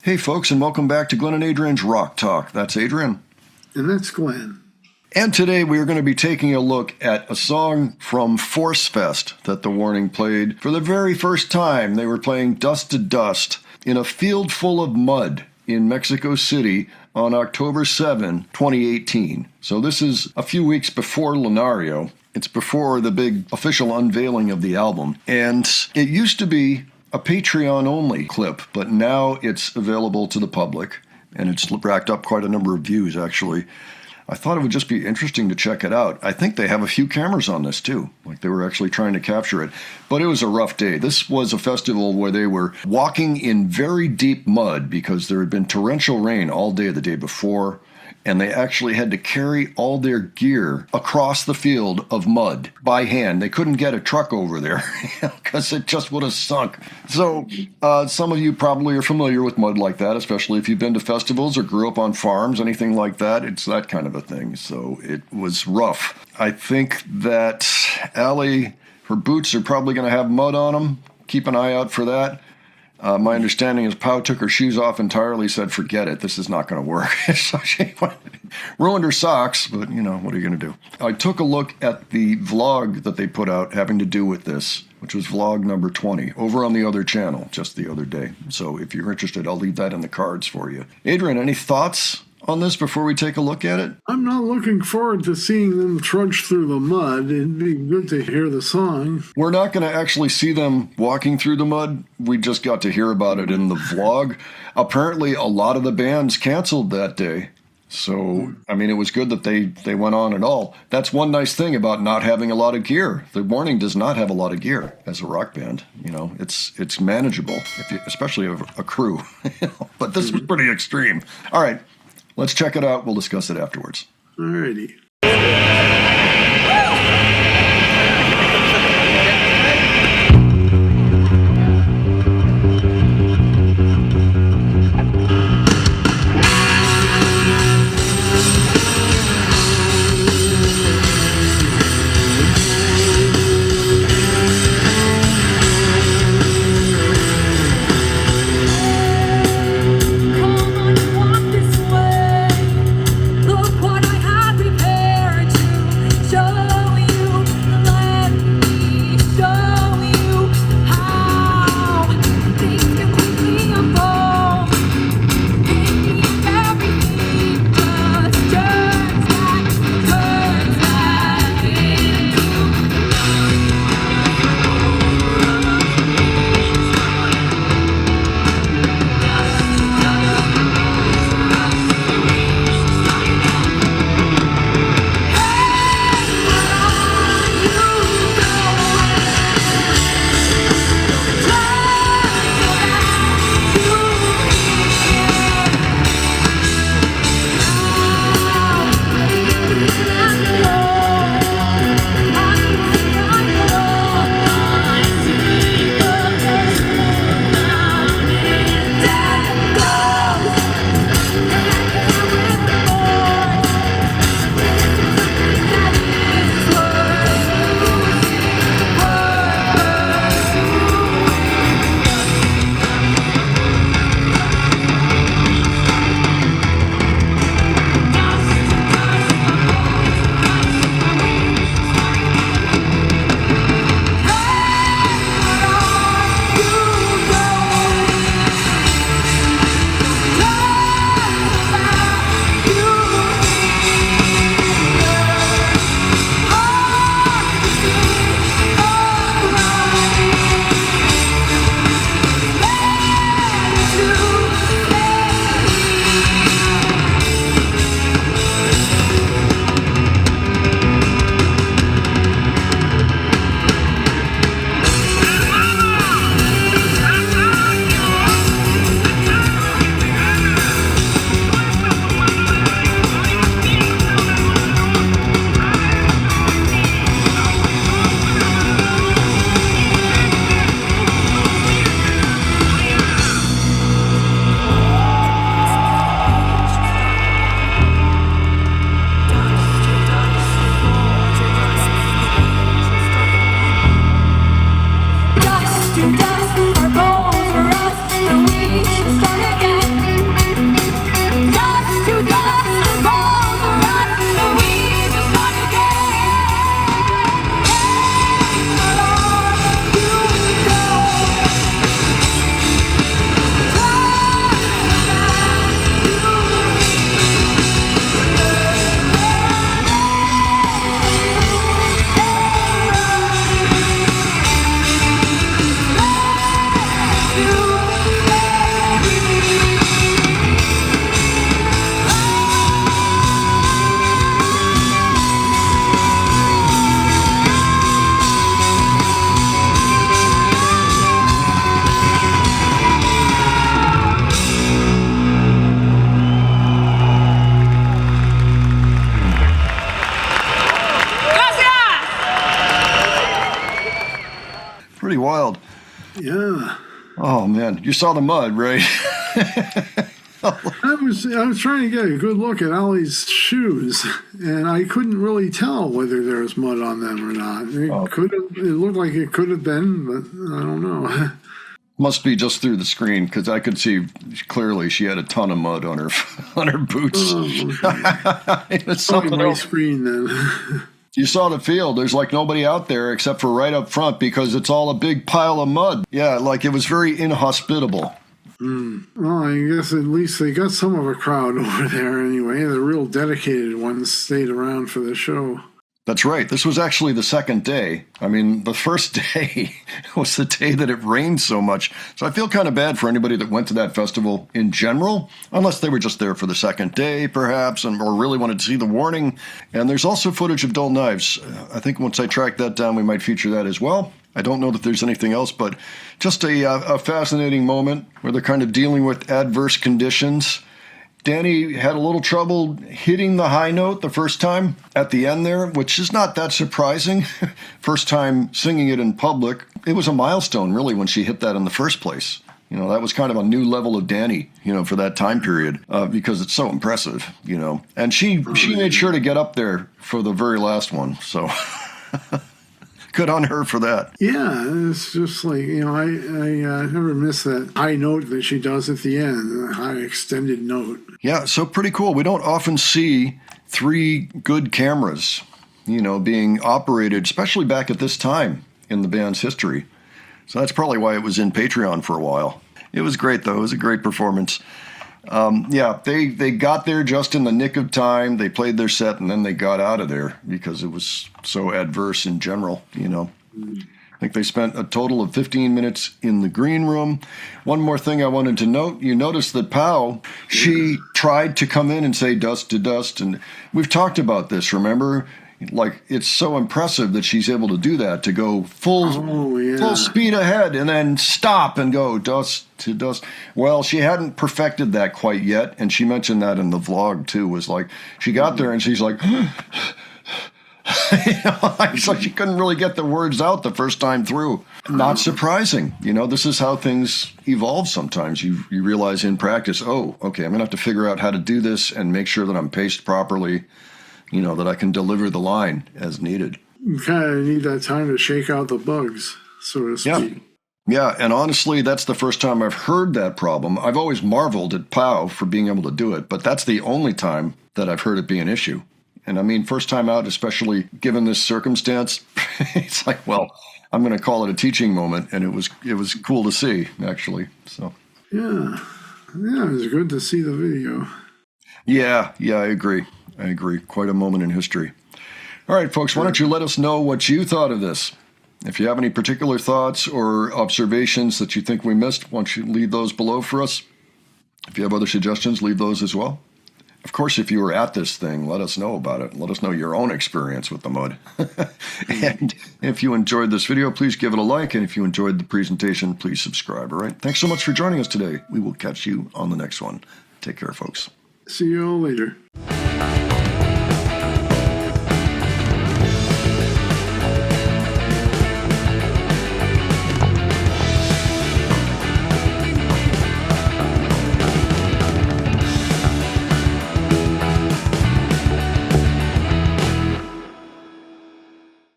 Hey folks, and welcome back to Glenn and Adrian's Rock Talk. That's Adrian. And that's Glenn. And today we are going to be taking a look at a song from Forcefest that The Warning played for the very first time. They were playing Dust to Dust in a field full of mud in Mexico City on October 7, 2018. So this is a few weeks before Lunario. It's before the big official unveiling of the album. And it used to be a Patreon-only clip, but now it's available to the public, and it's racked up quite a number of views, actually. I thought it would just be interesting to check it out. I think they have a few cameras on this, too. Like, they were actually trying to capture it. But it was a rough day. This was a festival where they were walking in very deep mud because there had been torrential rain all day the day before, and they actually had to carry all their gear across the field of mud by hand. They couldn't get a truck over there because it just would have sunk. So some of you probably are familiar with mud like that, especially if you've been to festivals or grew up on farms, anything like that. It's that kind of a thing. So it was rough. I think that Allie, her boots are probably going to have mud on them. Keep an eye out for that. My understanding is Pau took her shoes off entirely, said, forget it, this is not going to work. So she ruined her socks, but, you know, what are you going to do? I took a look at the vlog that they put out having to do with this, which was vlog number 20, over on the other channel just the other day. So if you're interested, I'll leave that in the cards for you. Adrian, any thoughts on this before we take a look at it? I'm not looking forward to seeing them trudge through the mud. It'd be good to hear the song. We're not going to actually see them walking through the mud. We just got to hear about it in the vlog. Apparently, a lot of the bands canceled that day. So, I mean, it was good that they went on at all. That's one nice thing about not having a lot of gear. The Warning does not have a lot of gear as a rock band. You know, it's manageable, especially a crew. But this was pretty extreme. All right. Let's check it out. We'll discuss it afterwards. Alrighty. Come on, walk this way. Look what I have prepared. wild. Yeah. Oh, man. You saw the mud, right? I was trying to get a good look at Ollie's shoes, and I couldn't really tell whether there was mud on them or not. It looked like it could have been, but I don't know. Must be just through the screen, because I could see clearly she had a ton of mud on her boots. It's something my else. screen then. You saw the field. There's like nobody out there except for right up front because it's all a big pile of mud. Yeah, like it was very inhospitable. Well, I guess at least they got some of a crowd over there anyway. The real dedicated ones stayed around for the show. That's right. This was actually the second day. I mean, the first day was the day that it rained so much. So I feel kind of bad for anybody that went to that festival in general, unless they were just there for the second day, perhaps, or really wanted to see the warning. And there's also footage of Dull Knives. I think once I track that down, we might feature that as well. I don't know that there's anything else, but just a fascinating moment where they're kind of dealing with adverse conditions. Danny had a little trouble hitting the high note the first time at the end there, which is not that surprising. First time singing it in public. It was a milestone, really, when she hit that in the first place. You know, that was kind of a new level of Danny, you know, for that time period, because it's so impressive, you know. And she made sure to get up there for the very last one, so... Good on her for that. Yeah, it's just like, you know, I never miss that high note that she does at the end, the high extended note. Yeah, so pretty cool. We don't often see 3 good cameras, you know, being operated, especially back at this time in the band's history. So that's probably why it was in Patreon for a while. It was great, though. It was a great performance. Yeah, they got there just in the nick of time. They played their set, and then they got out of there because it was so adverse in general, you know. I think they spent a total of 15 minutes in the green room. One more thing I wanted to note, you notice that Pau, she tried to come in and say dust to dust, and we've talked about this, remember? Like, it's so impressive that she's able to do that, to go full speed ahead and then stop and go dust to dust. Well, she hadn't perfected that quite yet, and she mentioned that in the vlog, too, was like, she got there and she's like, you know, it's like she couldn't really get the words out the first time through. Not surprising. You know, this is how things evolve sometimes. You realize in practice, oh, okay, I'm going to have to figure out how to do this and make sure that I'm paced properly, you know, that I can deliver the line as needed. You kind of need that time to shake out the bugs, so to speak. Yeah, and honestly, that's the first time I've heard that problem. I've always marveled at Pau for being able to do it, but that's the only time that I've heard it be an issue. And I mean, first time out, especially given this circumstance, it's like, well, I'm going to call it a teaching moment, and it was cool to see, actually. So yeah, it was good to see the video. Yeah, I agree. Quite a moment in history. All right, folks, why don't you let us know what you thought of this? If you have any particular thoughts or observations that you think we missed, why don't you leave those below for us? If you have other suggestions, leave those as well. Of course, if you were at this thing, let us know about it. Let us know your own experience with the mud. And if you enjoyed this video, please give it a like. And if you enjoyed the presentation, please subscribe. All right. Thanks so much for joining us today. We will catch you on the next one. Take care, folks. See you all later.